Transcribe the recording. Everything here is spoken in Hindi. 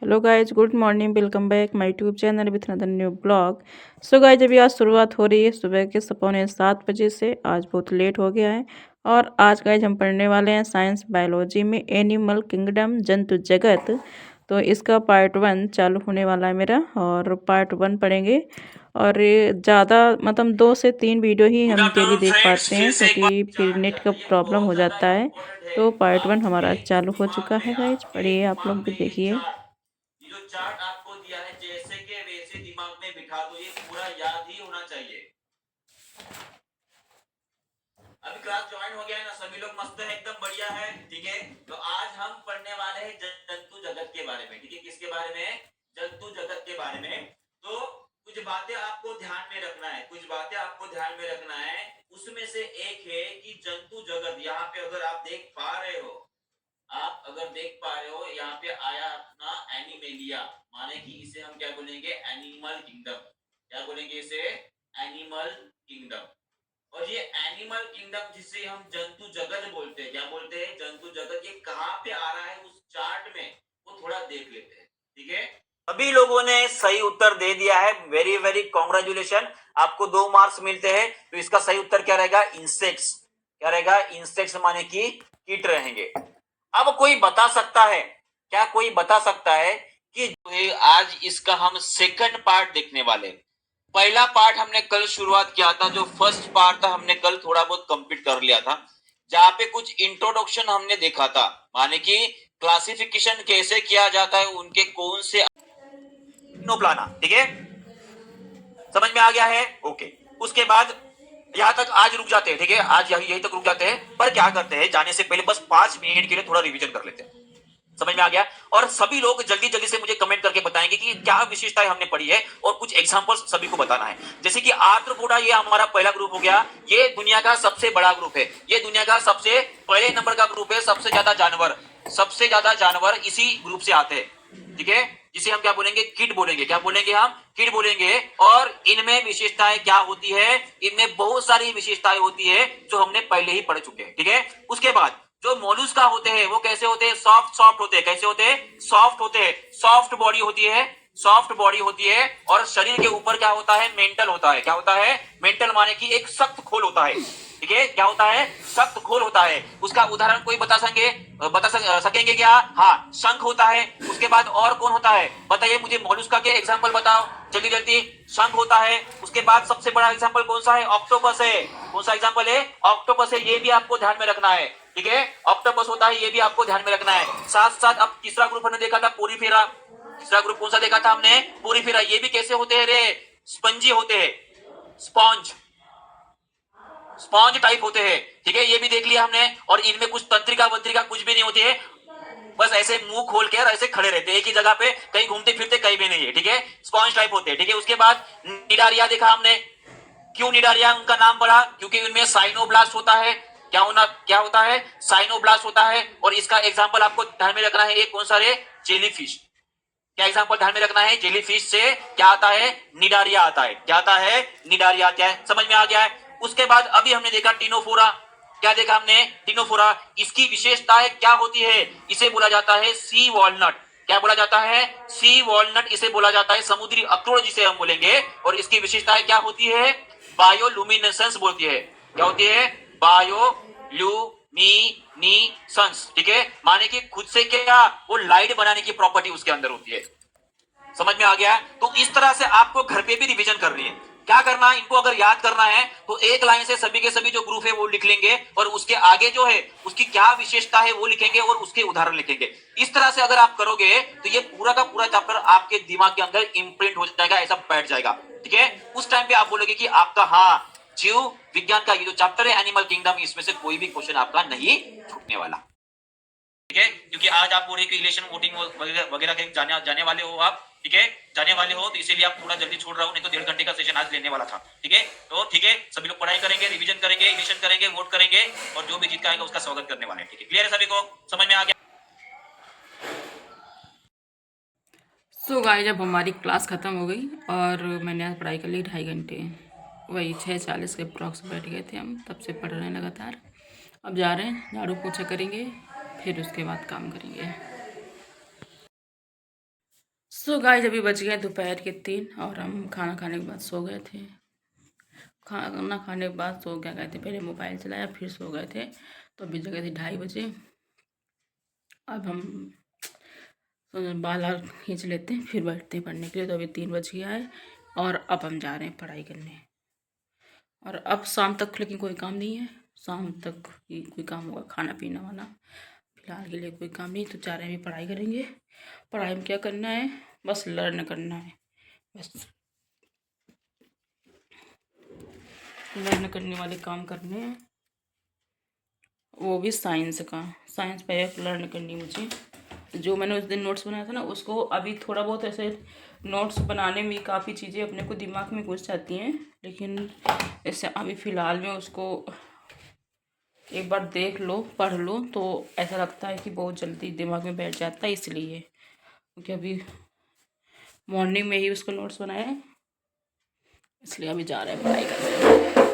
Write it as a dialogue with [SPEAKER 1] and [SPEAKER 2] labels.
[SPEAKER 1] Hello guys, good morning. Welcome back my YouTube channel with another new blog. So guys, अभी आज शुरुआत हो रही है सुबह के 7:45 से। आज बहुत लेट हो गया है। और आज गाइज हम पढ़ने वाले हैं साइंस बायोलॉजी में एनिमल किंगडम, जंतु जगत। तो इसका पार्ट 1 चालू होने वाला है मेरा, और पार्ट 1 पढ़ेंगे। और ये ज़्यादा मतलब 2 से 3 वीडियो ही
[SPEAKER 2] गुड
[SPEAKER 1] हम डेली
[SPEAKER 2] आफ्टरनून
[SPEAKER 1] देख
[SPEAKER 2] फ्रेंड्स,
[SPEAKER 1] पाते
[SPEAKER 2] फिर
[SPEAKER 1] हैं,
[SPEAKER 2] से एक बार
[SPEAKER 1] क्योंकि फिर
[SPEAKER 2] जान
[SPEAKER 1] नेट का
[SPEAKER 2] चाहिए,
[SPEAKER 1] प्रॉब्लम
[SPEAKER 2] बहुत
[SPEAKER 1] हो
[SPEAKER 2] ज्यादा
[SPEAKER 1] जाता है।
[SPEAKER 2] इम्पोर्टेंट है
[SPEAKER 1] तो पार्ट 1 हमारा
[SPEAKER 2] आपके
[SPEAKER 1] चालू हो चुका
[SPEAKER 2] दिमाग
[SPEAKER 1] है
[SPEAKER 2] में।
[SPEAKER 1] गाइज,
[SPEAKER 2] आपके
[SPEAKER 1] पढ़िए आप
[SPEAKER 2] दिमाग
[SPEAKER 1] लोग भी
[SPEAKER 2] में ये
[SPEAKER 1] देखिए।
[SPEAKER 2] चार्ट, ये जो चार्ट आपको दिया है, जैसे के वैसे दिमाग में बिठा दो, ये पूरा याद ही होना चाहिए। अभी क्लास ज्वाइन हो गया है ना, सभी लोग मस्त है, एकदम बढ़िया है। ठीक है, तो आज हम पढ़ने वाले हैं जंतु जगत के बारे में। ठीक है, किसके बारे में? जंतु जगत के बारे में। तो कुछ बातें आपको ध्यान में रखना है, कुछ बातें आपको ध्यान में रखना है। उसमें से एक है कि जंतु जगत, यहाँ पे अगर आप देख पा रहे हो, आप अगर देख पा रहे हो, यहाँ पे आया अपना एनिमेलिया, माने कि इसे हम क्या बोलेंगे? Animal kingdom. क्या बोलेंगे इसे? Animal kingdom. और ये एनिमल किंगडम जिसे हम जंतु जगत बोलते हैं, क्या बोलते हैं? जंतु जगत। ये कहां पे आ रहा है उस चार्ट में, वो थोड़ा देख लेते हैं। ठीक है, सभी लोगों ने सही उत्तर दे दिया है। वेरी वेरी कॉन्ग्रेचुलेशन, आपको 2 मार्क्स मिलते हैं। तो इसका सही उत्तर क्या रहेगा? इंसेक्ट्स। क्या रहेगा? इंसेक्ट्स माने कि कीट रहेंगे। अब कोई बता सकता है क्या? कोई बता सकता है कि जो है आज इसका हम सेकंड पार्ट देखने वाले हैं। पहला पार्ट हमने कल शुरुआत किया था, जो फर्स्ट पार्ट था हमने कल थोड़ा बहुत कंप्लीट कर लिया था, जहां पे कुछ इंट्रोडक्शन हमने देखा था, माने कि क्लासिफिकेशन कैसे किया जाता है, उनके कौन से नोप्लाना। ठीक है, समझ में आ गया है? ओके। उसके बाद यहां तक आज रुक जाते हैं। ठीक है, आज यही तक रुक जाते हैं। पर क्या करते हैं, जाने से पहले बस 5 मिनट के लिए थोड़ा रिवीजन कर लेते हैं। समझ में आ गया? और सभी लोग जल्दी जल्दी से मुझे कमेंट करके बताएंगे कि क्या विशेषताएं हमने पढ़ी है, और कुछ एग्जांपल्स सभी को बताना है। जैसे कि आर्थ्रोपोडा, ये हमारा पहला ग्रुप हो गया। ये दुनिया का सबसे बड़ा ग्रुप है, ये दुनिया का सबसे पहले नंबर का ग्रुप है। सबसे ज्यादा जानवर इसी ग्रुप से आते हैं। ठीक है, जिसे हम क्या बोलेंगे? किड बोलेंगे। क्या बोलेंगे? हम किड बोलेंगे। और इनमें विशेषताएं क्या होती है? इनमें बहुत सारी विशेषताएं होती है जो हमने पहले ही पढ़ चुके हैं। ठीक है, उसके बाद जो मोलुस्का होते हैं वो कैसे होते हैं? सॉफ्ट सॉफ्ट होते हैं। कैसे होते हैं? सॉफ्ट होते हैं। सॉफ्ट बॉडी होती है, सॉफ्ट बॉडी होती है। और शरीर के ऊपर क्या होता है? मेंटल होता है। क्या होता है? मेंटल माने कि एक सख्त खोल होता है। ठीक है, क्या होता है? सख्त खोल होता है। उसका उदाहरण कोई सकेंगे क्या? हाँ, शंख होता है। उसके बाद और कौन होता है? बताइए मुझे, मोलुस्का के एग्जाम्पल बताओ जल्दी जल्दी। शंख होता है। उसके बाद सबसे बड़ा एग्जाम्पल कौन सा है? ऑक्टोपस है। कौन सा एग्जाम्पल है? ऑक्टोपस है। ये भी आपको ध्यान में रखना है। ठीक है, ऑक्टोपस होता है, ये भी आपको ध्यान में रखना है। साथ साथ अब तीसरा ग्रुप हमने देखा था पोरीफेरा। तीसरा ग्रुप कौन सा देखा था हमने? पोरीफेरा। ये भी कैसे होते हैं रे? स्पंजी होते हैं। स्पॉन्ज, स्पॉन्ज टाइप होते हैं। ठीक है, ये भी देख लिया हमने। और इनमें कुछ तंत्रिका वंत्रिका कुछ भी नहीं होती है, बस ऐसे मुंह खोल के और ऐसे खड़े रहते हैं एक ही जगह पे, कहीं घूमते फिरते कहीं भी नहीं है। ठीक है, स्पॉन्ज टाइप होते हैं। ठीक है, उसके बाद निडारिया देखा हमने। क्यों निडारिया उनका नाम पड़ा? क्योंकि उनमें साइनोब्लास्ट होता है। क्या होता है? साइनोब्लास्ट होता है। और इसका एग्जाम्पल आपको ध्यान में रखना है, एक कौन सा रे? जेलीफिश। क्या एग्जाम्पल ध्यान में रखना है? जेलीफिश से क्या आता है? निडारिया आता है। क्या आता है? निडारिया आता है। समझ में आ गया है? उसके बाद अभी हमने देखा टिनोफोरा। क्या देखा हमने? टिनोफोरा। इसकी विशेषताएं क्या होती है? इसे बोला जाता है सी वॉलनट। क्या बोला जाता है? सी वॉलनट इसे बोला जाता है, समुद्री अखरोट जिसे हम बोलेंगे। और इसकी विशेषताएं क्या होती है? बायोलुमिनेसेंस बोलती है। क्या होती है? बायोलुमिनेसेंस। ठीक है, माने कि खुद से क्या, वो लाइट बनाने की प्रॉपर्टी उसके अंदर होती है। समझ में आ गया? तो इस तरह से आपको घर पे भी रिवीजन करनी है। क्या करना है? इनको अगर याद करना है तो एक लाइन से सभी के सभी जो ग्रुप है वो लिख लेंगे, और उसके आगे जो है उसकी क्या विशेषता है वो लिखेंगे, और उसके उदाहरण लिखेंगे। इस तरह से अगर आप करोगे तो ये पूरा का पूरा चैप्टर आपके दिमाग के अंदर इंप्रिंट हो जाएगा, ऐसा बैठ जाएगा। ठीक है, उस टाइम पे आप बोलोगे कि आपका, हाँ, जीव विज्ञान का ये जो चैप्टर है एनिमल किंगडम, इसमें से कोई भी क्वेश्चन आपका नहीं छूटने वाला। ठीक है, क्योंकि आज आप बोल रहे इलेक्शन वोटिंग वगैरह के जाने वाले हो आप। ठीक है, जाने वाले हो, तो इसीलिए आप थोड़ा जल्दी छोड़ रहा हूँ, नहीं तो 1.5 घंटे का सेशन आज लेने वाला था। ठीक है, तो ठीक है, सभी लोग पढ़ाई करेंगे, रिवीजन करेंगे, इलेक्शन करेंगे, वोट करेंगे, और जो भी जीत आएगा उसका स्वागत करने वाले हैं। ठीक है, क्लियर है? सभी को समझ में आ गया?
[SPEAKER 1] सो गाइस, जब हमारी क्लास ख़त्म हो गई और मैंने आज पढ़ाई कर ली 2.5 घंटे, वही 6:40 के अप्रॉक्स बैठ गए थे हम, तब से पढ़ रहे हैं लगातार। अब जा रहे हैं, झाड़ू पोछा करेंगे, फिर उसके बाद काम करेंगे। सो गाइस अभी बज गए दोपहर के 3 और हम खाना खाने के बाद सो गए थे। खाना खाने के बाद सो क्या गए थे, पहले मोबाइल चलाया फिर सो गए थे। तो अभी जगह थी 2:30 बजे। अब हम बाल खींच लेते हैं फिर बैठते हैं पढ़ने के लिए। तो अभी 3 बज गया है और अब हम जा रहे हैं पढ़ाई करने। और अब शाम तक लेकिन कोई काम नहीं है, शाम तक ही कोई काम होगा, खाना पीना वाला। फिलहाल के लिए कोई काम नहीं, तो जा रहे हैं अभी पढ़ाई करेंगे। पढ़ाई में क्या करना है, बस लर्न करना है, बस लर्न करने वाले काम करने हैं, वो भी साइंस का। साइंस पर लर्न करनी मुझे। जो मैंने उस दिन नोट्स बनाया था ना, उसको अभी थोड़ा बहुत ऐसे नोट्स बनाने में काफ़ी चीज़ें अपने को दिमाग में घुस जाती हैं, लेकिन ऐसे अभी फ़िलहाल में उसको एक बार देख लो पढ़ लो तो ऐसा लगता है कि बहुत जल्दी दिमाग में बैठ जाता है। इसलिए क्योंकि अभी मॉर्निंग में ही उसको नोट्स बनाया है, इसलिए अभी जा रहे हैं पढ़ाई करने।